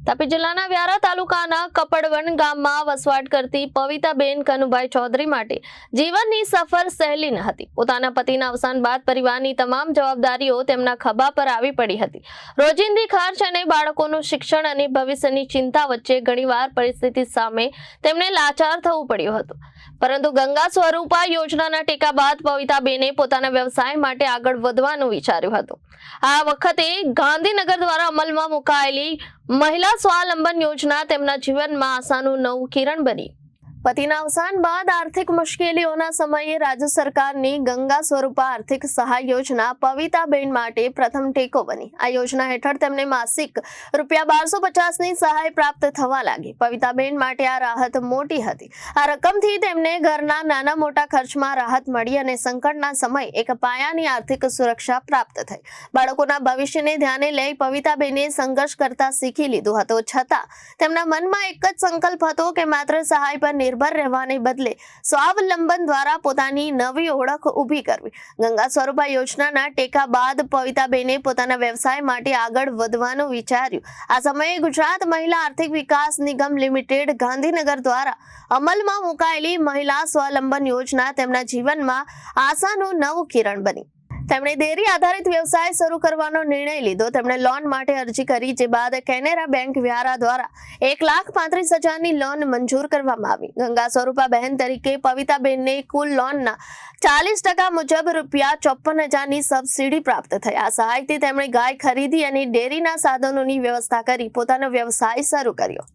તાપી જિલ્લાના વ્યારા તાલુકાના કપડવન ગામમાં વસવાટ કરતી પવિતાબેન કનુભાઈ ચૌધરી માટે જીવનની સફર સહેલી ન હતી। પોતાના પતિના અવસાન બાદ પરિવારની તમામ જવાબદારીઓ તેમના ખભા પર આવી પડી હતી। રોજિંદી ખર્ચ અને બાળકોનું શિક્ષણ અને ભવિષ્યની ચિંતા વચ્ચે ઘણીવાર પરિસ્થિતિ સામે તેમને લાચાર થવું પડ્યું હતું, પરંતુ ગંગા સ્વરૂપા યોજનાના ટેકા બાદ પવિતાબેને પોતાના વ્યવસાય માટે આગળ વધવાનું વિચાર્યું હતું। આ વખતે ગાંધીનગર દ્વારા અમલમાં મુકાયેલી મહિલા સ્વાવલંબન યોજના તેમના જીવનમાં આશાનું નવું કિરણ બની। પતિના અવસાન બાદ આર્થિક મુશ્કેલીઓના સમયે રાજ્ય સરકારની ગંગા સ્વરૂપા આર્થિક સહાય યોજના પવિતાબેન માટે પ્રથમ ટેકો બની। આ યોજના હેઠળ તેમને માસિક ₹1250ની સહાય પ્રાપ્ત થવા લાગી। પવિતાબેન માટે આ રાહત મોટી હતી। આ રકમથી તેમને ઘરના નાના મોટા ખર્ચમાં રાહત મળી અને સંકટના સમયે એક પાયાની આર્થિક સુરક્ષા પ્રાપ્ત થઈ। બાળકોના ભવિષ્યને ધ્યાને લઈ પવિતાબેને સંઘર્ષ કરતા શીખી લીધું હતું, છતાં તેમના મનમાં એક જ સંકલ્પ હતો કે માત્ર સહાય પર નિર્ભર રહેવાને બદલે સ્વાવલંબન દ્વારા પોતાની નવી ઓળખ ઊભી કરવી। ગંગા સ્વરૂપા યોજનાના ટેકા બાદ પવિતાબેને પોતાના વ્યવસાય માટે આગળ વધવાનું વિચાર્યું। આ સમયે ગુજરાત મહિલા આર્થિક વિકાસ નિગમ લિમિટેડ ગાંધીનગર દ્વારા અમલમાં મુકાયેલી મહિલા સ્વાવલંબન યોજના તેમના જીવનમાં આશાનું નવું કિરણ બની। તેમણે ડેરી આધારિત વ્યવસાય શરૂ કરવાનો નિર્ણય લીધો। તેમણે લોન માટે અરજી કરી, જે બાદ કેનેરા બેંક વ્યારા દ્વારા ₹1,35,000ની લોન મંજૂર કરવામાં આવી। ગંગા સ્વરૂપા બહેન તરીકે પવિતાબેનને કુલ લોનના 40% મુજબ ₹54,000ની સબસિડી પ્રાપ્ત થઈ। આ સહાયથી તેમણે ગાય ખરીદી અને ડેરીના સાધનોની વ્યવસ્થા કરી પોતાનો વ્યવસાય શરૂ કર્યો।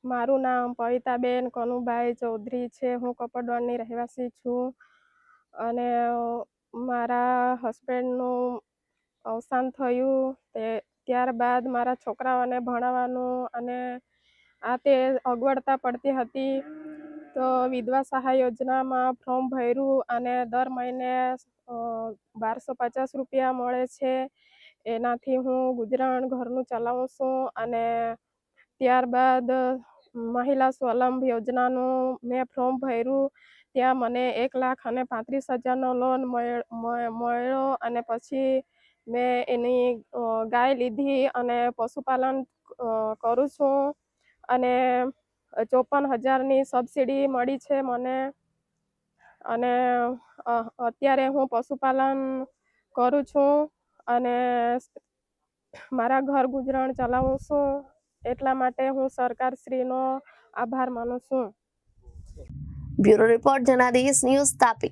મારું નામ પવિતાબેન કનુભાઈ ચૌધરી છે। હું કપડવનની રહેવાસી છું અને મારા હસબન્ડનું અવસાન થયું ત્યારબાદ મારા છોકરાઓને ભણાવવાનું અને તે અગવડતા પડતી હતી, તો વિધવા સહાય યોજનામાં ફોર્મ ભર્યું અને દર મહિને ₹1250 મળે છે। એનાથી હું ગુજરાન ઘરનું ચલાવું છું। અને ત્યારબાદ મહિલા સ્વલંબ યોજનાનું મેં ફોર્મ ભર્યું, ત્યાં મને ₹1,35,000નો લોન મળ્યો અને પછી મેં એની ગાય લીધી અને પશુપાલન કરું છું અને ₹54,000ની સબસિડી મળી છે મને। અને અત્યારે હું પશુપાલન કરું છું અને મારા ઘર ગુજરાન ચલાવું છું, એટલા માટે હું સરકારશ્રીનો આભાર માનું છું। Bureau report Janadesh news Tapi.